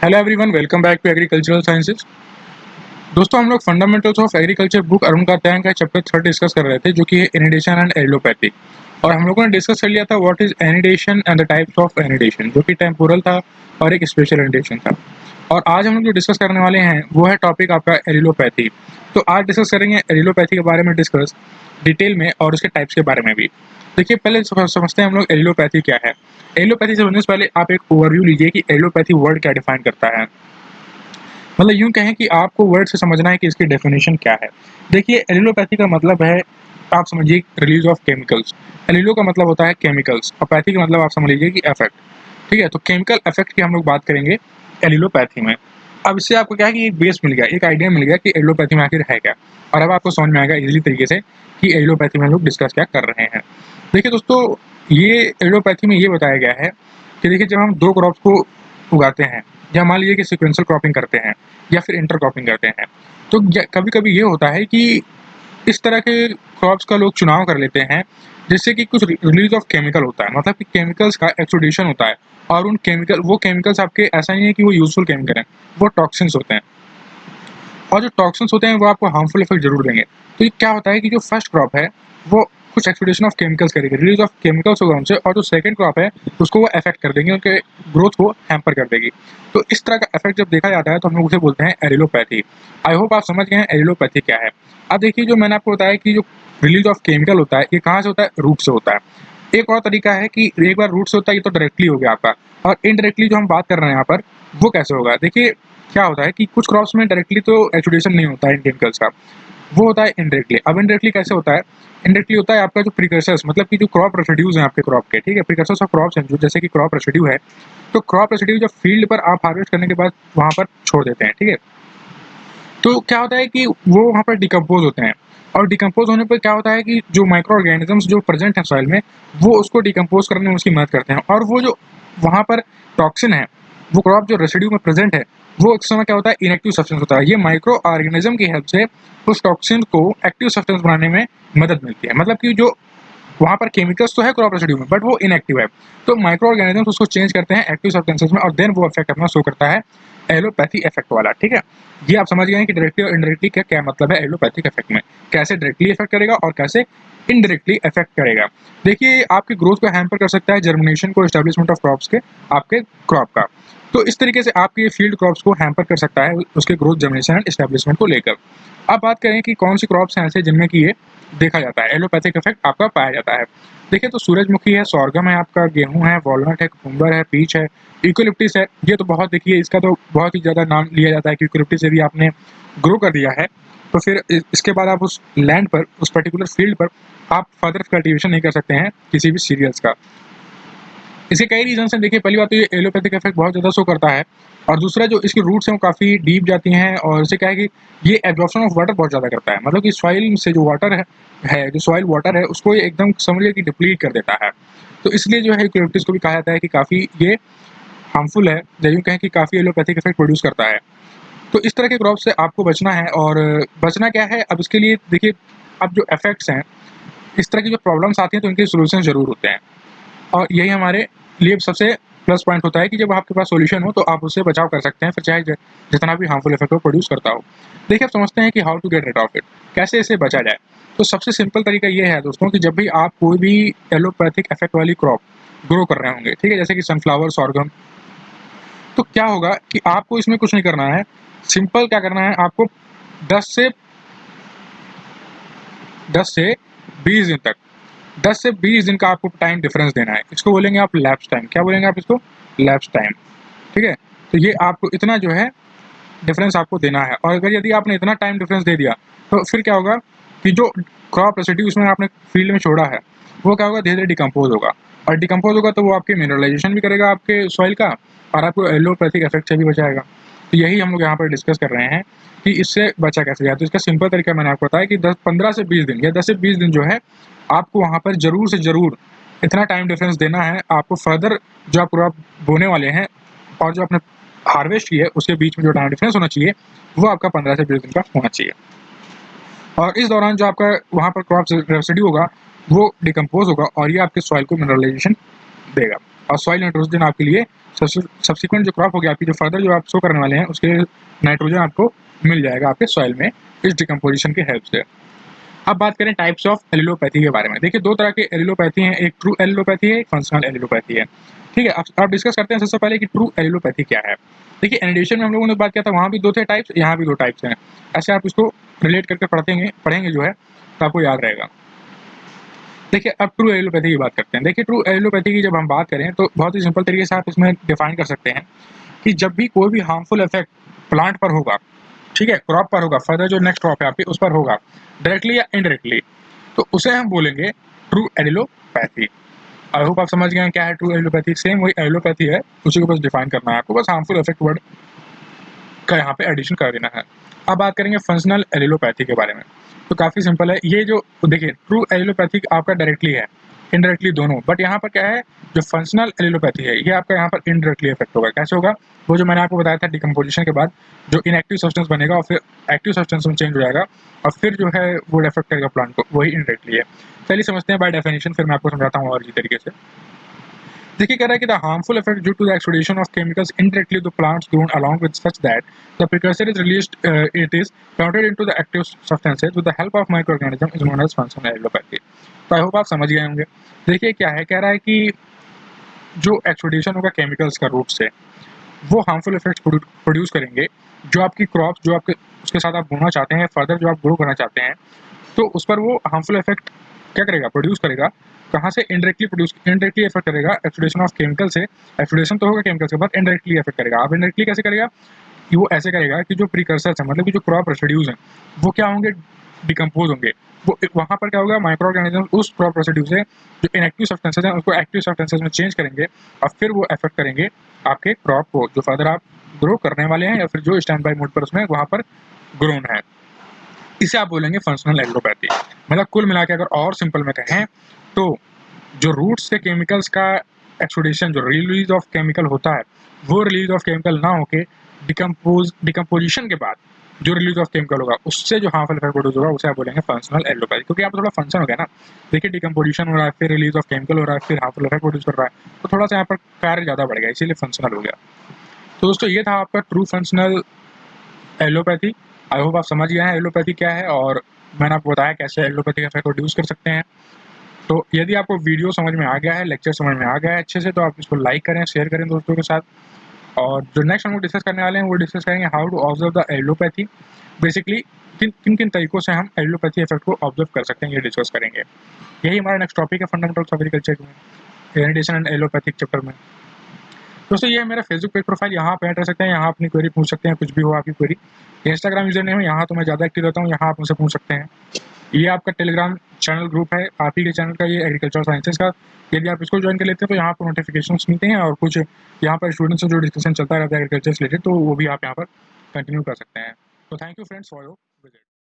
Hello everyone, welcome back to agricultural sciences. दोस्तों, हम लोग fundamentals of agriculture book Arun Katyayan का चैप्टर 3 डिस्कस कर रहे थे, जो कि है एनिडेशन एंड एरिलोपैथी। और हम लोगों ने डिस्कस कर लिया था what is anidation and the types of anidation, जो कि टेम्पोरल था और एक स्पेशल एनिडेशन था। और आज हम लोग जो डिस्कस करने वाले हैं वो है टॉपिक आपका एरिलोपैथी। तो आज डिस्कस करेंगे एरिलोपैथी के बारे में डिस्कस डिटेल में और उसके टाइप्स के बारे में भी। देखिए, पहले समझते हैं हम लोग एरिलोपैथी क्या है। एरिलोपैथी से समझने से पहले आप एक ओवरव्यू लीजिए कि एरिलोपैथी वर्ड क्या डिफाइन करता है। मतलब यूं कहें कि आपको वर्ड से समझना है कि इसकी डेफिनेशन क्या है। देखिए, एलिलोपैथी का मतलब है, आप समझिए, रिलीज ऑफ केमिकल्स। एलिलो का मतलब होता है केमिकल्स और पैथी का मतलब आप समझ लीजिए कि इफेक्ट। ठीक है, तो केमिकल इफेक्ट की हम लोग बात करेंगे एलिलोपैथी में। अब इससे आपको क्या है कि एक बेस मिल गया, एक आइडिया मिल गया कि एलिलोपैथी में आखिर है क्या। और अब आपको समझ में आएगा इजीली तरीके से कि एलिलोपैथी में हम लोग डिस्कस क्या कर रहे हैं। देखिए दोस्तों, ये एलिलोपैथी में ये बताया गया है कि देखिए, जब हम दो क्रॉप्स को उगाते हैं या मान लीजिए कि सीक्वेंशियल क्रॉपिंग करते हैं या फिर इंटर क्रॉपिंग करते हैं, तो कभी कभी ये होता है कि इस तरह के क्रॉप्स का लोग चुनाव कर लेते हैं जिससे कि कुछ रिलीज ऑफ केमिकल होता है, मतलब कि केमिकल्स का एक्सुडेशन होता है। और वो केमिकल्स आपके ऐसा नहीं है कि वो यूजफुल केमिकल हैं, वो टॉक्सिन्स होते हैं। और जो टॉक्सिन्स होते हैं वो आपको हार्मफुल इफेक्ट जरूर देंगे। तो ये क्या होता है कि जो फर्स्ट क्रॉप है वो कुछ एक्सुडेशन ऑफ केमिकल्स करेगी, रिलीज ऑफ केमिकल्स होगा उनसे, और जो सेकंड क्रॉप है उसको वो अफेक्ट कर देंगे, उनके ग्रोथ को हैम्पर कर देगी। तो इस तरह का इफेक्ट जब देखा जाता है तो हम लोग उसे बोलते हैं एरिलोपैथी। आई होप आप समझ गए हैं एरिलोपैथी क्या है। अब देखिए, जो मैंने आपको बताया कि जो रिलीज ऑफ केमिकल होता है ये कहाँ से होता है, रूट से होता है। एक और तरीका है कि एक बार रूट से होता है, ये तो डायरेक्टली हो गया आपका। और इनडायरेक्टली जो हम बात कर रहे हैं यहाँ पर, वो कैसे होगा। देखिए, क्या होता है कि कुछ क्रॉप्स में डायरेक्टली तो एक्सुडेशन नहीं होता है इन केमिकल्स का, वो होता है इनडायरेक्टली। अब इनडायरेक्टली कैसे होता है, इनडायरेक्टली होता है आपका जो प्रिकर्सर्स, मतलब कि जो क्रॉप रेसिड्यूज हैं आपके क्रॉप के, ठीक है, प्रिकर्सर्स ऑफ क्रॉप्स हैं, जो जैसे कि क्रॉप रेसिड्यू है। तो क्रॉप रेसिड्यू जब फील्ड पर आप हार्वेस्ट करने के बाद वहाँ पर छोड़ देते हैं, ठीक है, तो क्या होता है कि वो वहाँ पर डिकम्पोज होते हैं। और डिकम्पोज होने पर क्या होता है कि जो माइक्रो ऑर्गेनिजम्स जो प्रेजेंट हैं सॉइल में, वो उसको डिकम्पोज करने में उसकी मदद करते हैं। और वो जो वहाँ पर टॉक्सिन है, वो क्रॉप जो रेसिड्यू में प्रेजेंट है, वो एक समय क्या होता है, इनएक्टिव सब्सटेंस होता है। ये माइक्रो ऑर्गेनिज्म की हेल्प से उस टॉक्सिन को एक्टिव सब्सटेंस बनाने में मदद मिलती है। मतलब कि जो वहाँ पर केमिकल्स तो है क्रॉप रेसिड्यू में, बट वो इनएक्टिव है। तो माइक्रो ऑर्गेनिजम्स उसको चेंज करते हैं एक्टिव सब्सटेंसेस में, और देन वो इफेक्ट अपना शो करता है, एलोपैथी इफेक्ट वाला। ठीक है, ये आप समझ गए हैं कि डायरेक्टली और इनडायरेक्टली का क्या मतलब है एलोपैथिक इफेक्ट में, कैसे डायरेक्टली इफेक्ट करेगा और कैसे इनडायरेक्टली इफेक्ट करेगा। देखिए, आपकी ग्रोथ को हैम्पर कर सकता है, जर्मिनेशन को, एस्टेब्लिशमेंट ऑफ क्रॉप्स के, आपके क्रॉप का। तो इस तरीके से आपके फील्ड क्रॉप्स को हैम्पर कर सकता है उसके ग्रोथ, जर्मिनेशन एंड एस्टेब्लिशमेंट को लेकर। अब बात करें कि कौन सी क्रॉप्स हैं ऐसे जिनमें कि ये देखा जाता है, एलोपैथिक इफेक्ट आपका पाया जाता है। देखिए, तो सूरजमुखी है, सॉर्गम है, आपका गेहूं है, वॉलनट है, कुकुम्बर है, पीच है, यूकेलिप्टिस है। ये तो बहुत, देखिए, इसका तो बहुत ही ज़्यादा नाम लिया जाता है कि यूकेलिप्टिस यदि आपने ग्रो कर दिया है तो फिर इसके बाद आप उस लैंड पर, उस पर्टिकुलर फील्ड पर आप फर्दर कल्टीवेशन नहीं कर सकते हैं किसी भी सीरियल्स का। इसके कई रीजन हैं। देखिए, पहली बात तो ये एलोपैथिक इफेक्ट बहुत ज़्यादा शो करता है, और दूसरा जो इसकी रूट्स हैं वो काफ़ी डीप जाती हैं, और इससे क्या है कि ये एब्जॉर्प्शन ऑफ वाटर बहुत ज़्यादा करता है। मतलब कि सॉइल से जो वाटर है जो सॉइल वाटर है उसको ये एकदम समझिए कि डिप्लीट कर देता है। तो इसलिए जो है यूकेलिप्टस को भी कहा जाता है कि काफ़ी ये हार्मफुल है, या यूँ कहें कि काफ़ी एलोपैथिक इफेक्ट प्रोड्यूस करता है। तो इस तरह के क्रॉप से आपको बचना है। और बचना क्या है, अब इसके लिए देखिए, अब जो इफेक्ट्स हैं, इस तरह की जो प्रॉब्लम्स आती हैं तो इनके सोल्यूशन ज़रूर होते हैं। और यही हमारे लिए सबसे प्लस पॉइंट होता है कि जब आपके पास सॉल्यूशन हो तो आप उससे बचाव कर सकते हैं, फिर चाहे जितना भी हार्मफुल इफेक्ट को प्रोड्यूस करता हो। देखिए, अब समझते हैं कि how to get rid of it, कैसे इसे बचा जाए। तो सबसे सिंपल तरीका ये है दोस्तों कि जब भी आप कोई भी एलोपैथिक इफेक्ट वाली क्रॉप ग्रो कर रहे होंगे, ठीक है, जैसे कि सनफ्लावर, सॉर्गम, तो क्या होगा कि आपको इसमें कुछ नहीं करना है। सिंपल क्या करना है, आपको 10 से 10 से 20 दिन तक, 10 से 20 दिन का आपको टाइम डिफरेंस देना है। इसको बोलेंगे आप लैप्स टाइम। क्या बोलेंगे आप इसको, लैप्स टाइम। ठीक है, तो ये आपको इतना जो है डिफरेंस आपको देना है। और अगर यदि आपने इतना टाइम डिफरेंस दे दिया तो फिर क्या होगा कि जो क्रॉप रेसिड्यू उसमें आपने फील्ड में छोड़ा है वो क्या होगा, धीरे धीरे डिकम्पोज होगा। और डिकम्पोज होगा तो वो आपके मिनरलाइजेशन भी करेगा आपके सॉइल का, और आपको एलोपैथिक इफेक्ट से भी बचाएगा। तो यही हम लोग यहाँ पर डिस्कस कर रहे हैं कि इससे बचा कैसे जाए। तो इसका सिंपल तरीका मैंने आपको बताया कि 15 से 20 दिन या 10 से 20 दिन जो है आपको वहाँ पर जरूर से जरूर इतना टाइम डिफरेंस देना है। आपको फर्दर जो आप क्रॉप बोने वाले हैं और जो आपने हार्वेस्ट की है उसके बीच में जो टाइम डिफरेंस होना चाहिए वो आपका 15 से 20 दिन का होना चाहिए। और इस दौरान जो आपका वहाँ पर क्रॉप रेसिड्यू होगा वो डिकम्पोज होगा, और ये आपके सॉइल को मिनरलाइजेशन देगा। और सॉइल नाइट्रोजन आपके लिए सब्सिक्वेंट जो क्रॉप होगी आपकी, जो फर्दर जो आप शो करने वाले हैं उसके नाइट्रोजन आपको मिल जाएगा आपके सॉइल में इस डिकम्पोजिशन की हेल्प से। अब बात करें टाइप्स ऑफ एलिलोपैथी के बारे में। देखिए दो तरह के एलिलोपैथी हैं, एक ट्रू एलिलोपैथी है, एक फंक्शनल एलिलोपैथी है। ठीक है, अब डिस्कस करते हैं सबसे पहले कि ट्रू एलिलोपैथी क्या है। देखिए एनिडेशन में हम लोगों ने बात किया था, वहाँ भी दो थे टाइप्स, यहाँ भी दो टाइप्स हैं। ऐसे आप इसको रिलेट करके पढ़ेंगे जो है तो आपको याद रहेगा। देखिए अब ट्रू एलिलोपैथी की बात करते हैं। देखिए ट्रू एलिलोपैथी की जब हम बात करें तो बहुत ही सिंपल तरीके से आप इसमें डिफाइन कर सकते हैं कि जब भी कोई भी हार्मफुल इफेक्ट प्लांट पर होगा, ठीक है, क्रॉप पर होगा, फर्दर जो नेक्स्ट क्रॉप है आपकी उस पर होगा, डायरेक्टली या इनडायरेक्टली, तो उसे हम बोलेंगे ट्रू एलिलोपैथी। आई होप आप समझ गए हैं क्या है ट्रू एलिलोपैथी। सेम वही एलिलोपैथी है, उसी को बस डिफाइन करना है आपको, बस हार्मफुल इफेक्ट वर्ड का यहाँ पे एडिशन कर देना है। अब बात करेंगे फंक्शनल एलिलोपैथी के बारे में, तो काफ़ी सिंपल है। ये जो देखिए ट्रू एलिलोपैथी आपका डायरेक्टली है, इनडायरेक्टली दोनों, बट यहाँ पर क्या है, जो फंक्शनल एलिलोपैथी है ये आपका यहाँ पर इनडायरेक्टली इफेक्ट होगा। कैसे होगा, वो जो मैंने आपको बताया था डिकम्पोजिशन के बाद जो इनएक्टिव सब्सटेंस बनेगा और फिर एक्टिव सब्सटेंस में चेंज हो जाएगा और फिर जो है वो इफेक्ट करेगा प्लांट को, वही इनडायरेक्टली है। चलिए समझते हैं बाय डेफिनेशन, फिर मैं आपको समझाता हूँ और इसी तरीके से। देखिए कह रहा है कि the harmful effect due to the exudation of chemicals indirectly to plants grown along with such that the precursor is released, it is converted into the active substances with the help of microorganism is known as functional allelopathy। तो I hope आप समझ गए होंगे। देखिए क्या है, कह रहा है कि जो एक्सुडेशन होगा केमिकल्स का रूट से, वो हार्मफुल इफेक्ट्स प्रोड्यूस करेंगे जो आपकी क्रॉप जो आपके उसके साथ आप बोना चाहते हैं, फर्दर जो आप ग्रो करना चाहते हैं, तो उस पर वो हार्मफुल इफेक्ट क्या करेगा, प्रोड्यूस करेगा। कहाँ से, इनडायरेक्टली इफेक्ट करेगा एक्सुडेशन ऑफ केमिकल से। एक्सुडेशन तो होगा केमिकल से, बट इनडायरेक्टली इफेक्ट करेगा। अब इनडायरेक्टली कैसे करेगा कि वो ऐसे करेगा कि जो प्रीकर्सर्स है, मतलब कि जो क्रॉप रेसिड्यूज हैं, वो क्या होंगे, डिकम्पोज होंगे। वो वहाँ पर क्या होगा, माइक्रो ऑर्गेनिज्म उस क्रॉप रेसिड्यू से जो इनएक्टिव सब्सटेंसेज हैं उसको एक्टिव सब्सटेंसेज में चेंज करेंगे और फिर वो इफेक्ट करेंगे आपके क्रॉप को जो फर्दर आप ग्रो करने वाले हैं या फिर जो स्टैंड बाई मोड पर उसमें वहाँ पर ग्रोन है। इसे आप बोलेंगे फंक्शनल एलिलोपैथी। मतलब कुल मिला के अगर और सिंपल में कहें तो जो रूट्स से केमिकल्स का एक्सुडेशन, जो रिलीज ऑफ केमिकल होता है, वो रिलीज ऑफ केमिकल ना होके डिकम्पोजिशन के बाद जो रिलीज ऑफ केमिकल होगा उससे जो हार्मफुल इफेक्ट प्रोड्यूस होगा उसे आप बोलेंगे फंक्शनल एलिलोपैथी। क्योंकि यहाँ पर थोड़ा फंक्शन हो गया ना, देखिए डिकम्पोजिशन हो रहा है, फिर रिलीज ऑफ केमिकल हो रहा है, फिर हार्मफुल इफेक्ट प्रोड्यूस कर रहा है, तो थोड़ा सा यहाँ पर कार्य ज़्यादा बढ़ गया, इसीलिए फंक्शनल हो गया। तो दोस्तों ये था आपका true functional allelopathy. I hope आप समझ गए हैं एलिलोपैथी क्या है और मैंने आपको बताया कैसे एलिलोपैथी का इफेक्ट प्रोड्यूस कर सकते हैं। तो यदि आपको वीडियो समझ में आ गया है, लेक्चर समझ में आ गया है अच्छे से, तो आप इसको लाइक करें, शेयर करें दोस्तों के साथ। और जो नेक्स्ट हम लोग डिस्कस करने वाले हैं वो डिस्कस करेंगे how to observe the allelopathy. Basically किन किन तरीकों से हम एलिलोपैथी इफेक्ट को ऑब्जर्व कर सकते हैं, ये डिस्कस करेंगे। यही हमारा नेक्स्ट टॉपिक है फंडामेंटल्स ऑफ एग्रीकल्चर में, इरिगेशन एंड एलिलोपैथिक चैप्टर में। दोस्तों ये है मेरा फेसबुक पेज प्रोफाइल, यहाँ पे रह सकते हैं, यहाँ अपनी क्वेरी पूछ सकते हैं, कुछ भी हो आपकी क्वेरी। इंस्टाग्राम यूजर नेम है, यहाँ तो मैं ज़्यादा एक्टिव रहता हूँ, यहाँ आप मुझसे पूछ सकते हैं। ये आपका टेलीग्राम चैनल ग्रुप है, आप ही के चैनल का, ये एग्रीकल्चर साइंसेज का। यदि आप इसको ज्वाइन कर लेते हैं तो यहाँ पर नोटिफिकेशन मिलते हैं और कुछ यहाँ पर स्टूडेंट्स से जो डिस्कशन चलता रहता है एग्रीकल्चर से रिलेटेड, तो वो भी आप यहाँ पर कंटिन्यू कर सकते हैं। तो thank you friends for your